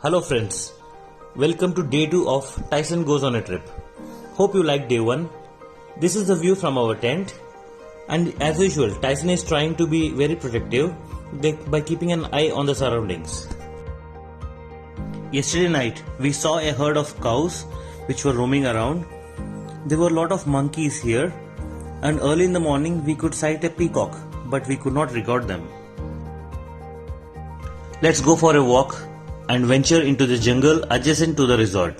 Hello friends, welcome to day 2 of Tyson Goes on a Trip. Hope you liked day 1. This is the view from our tent, and as usual Tyson is trying to be very protective by keeping an eye on the surroundings. Yesterday night we saw a herd of cows which were roaming around. There were a lot of monkeys here, and early in the morning we could sight a peacock, but we could not record them. Let's go for a walk and venture into the jungle adjacent to the resort.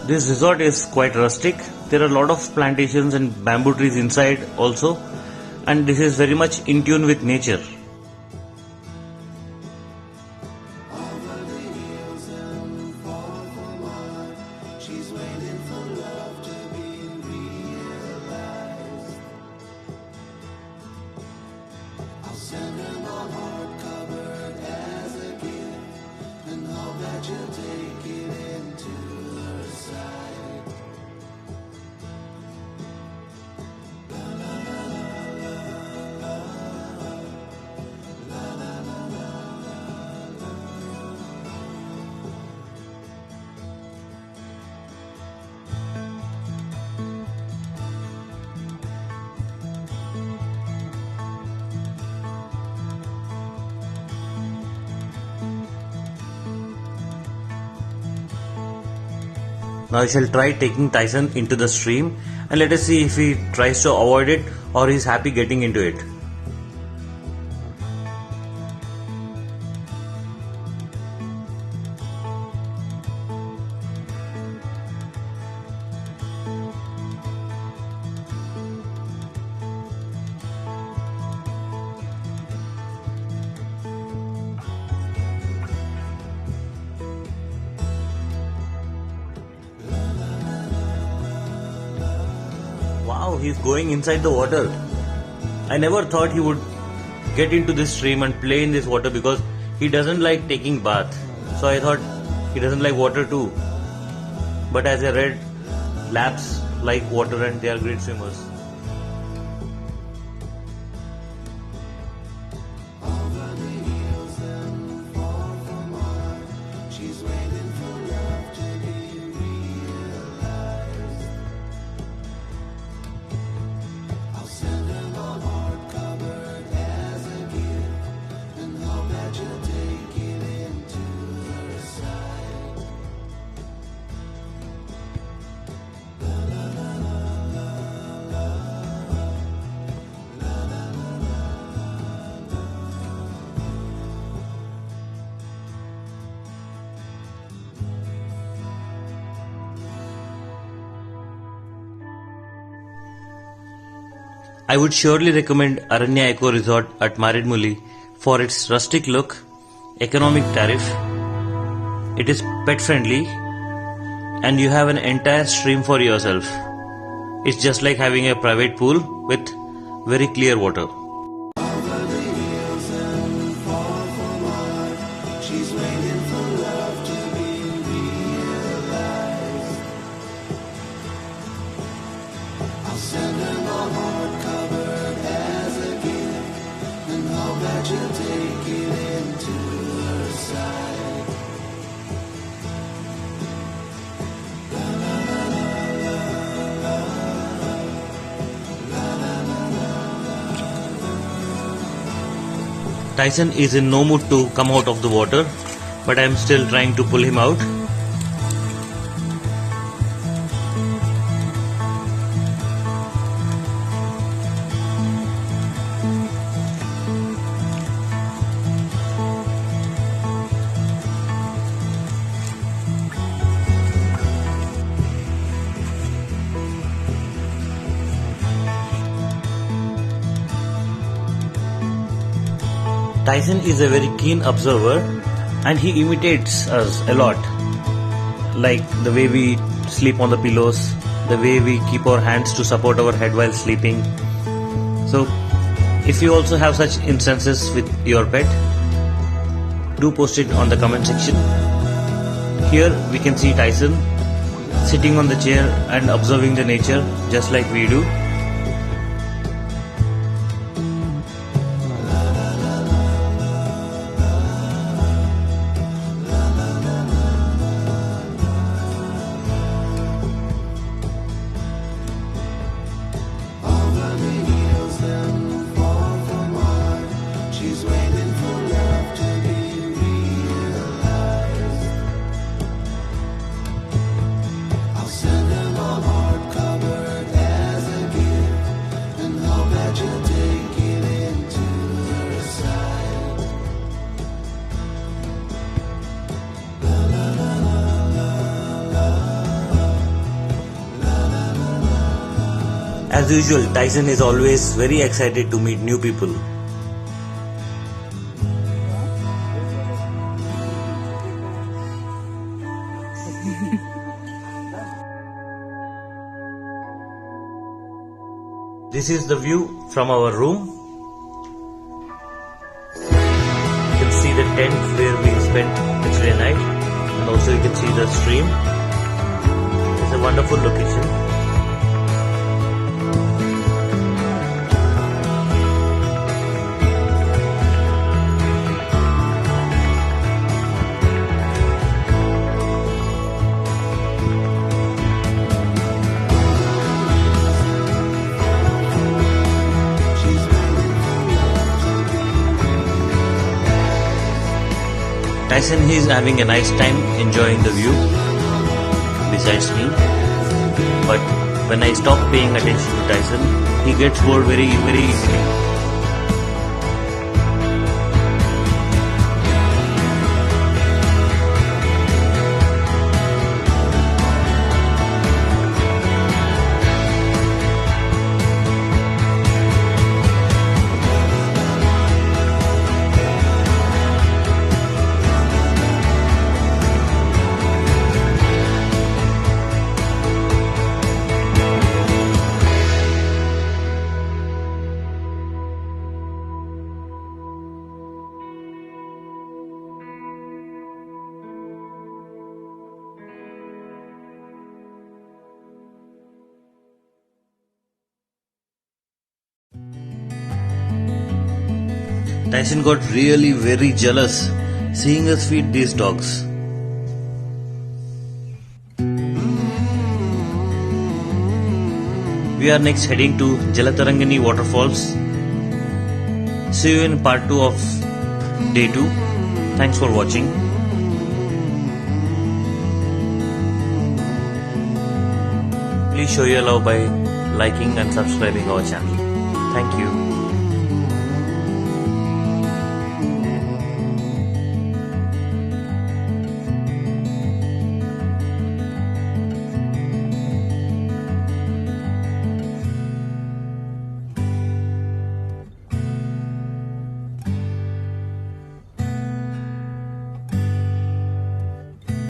This resort is quite rustic. There are a lot of plantations and bamboo trees inside also, and this is very much in tune with nature. Now I shall try taking Tyson into the stream, and let us see if he tries to avoid it or he is happy getting into it. Wow, he's going inside the water. I never thought he would get into this stream and play in this water because he doesn't like taking bath. So I thought he doesn't like water too. But as I read, Laps like water and they are great swimmers. I would surely recommend Aranya Eco Resort at Maridmuli for its rustic look, economic tariff. It is pet friendly and you have an entire stream for yourself. It's just like having a private pool with very clear water. Tyson is in no mood to come out of the water, but I am still trying to pull him out. Tyson is a very keen observer and he imitates us a lot, like the way we sleep on the pillows, the way we keep our hands to support our head while sleeping. So if you also have such instances with your pet, do post it on the comment section. Here we can see Tyson sitting on the chair and observing the nature just like we do. As usual, Tyson is always very excited to meet new people. This is the view from our room. You can see the tent where we spent yesterday night, and also you can see the stream. It's a wonderful location. Tyson, he is having a nice time enjoying the view besides me. But when I stop paying attention to Tyson, he gets bored very easily. Tyson got really very jealous seeing us feed these dogs. We are next heading to Jalatarangani waterfalls. See you in part 2 of day 2. Thanks for watching. Please show your love by liking and subscribing our channel. Thank you.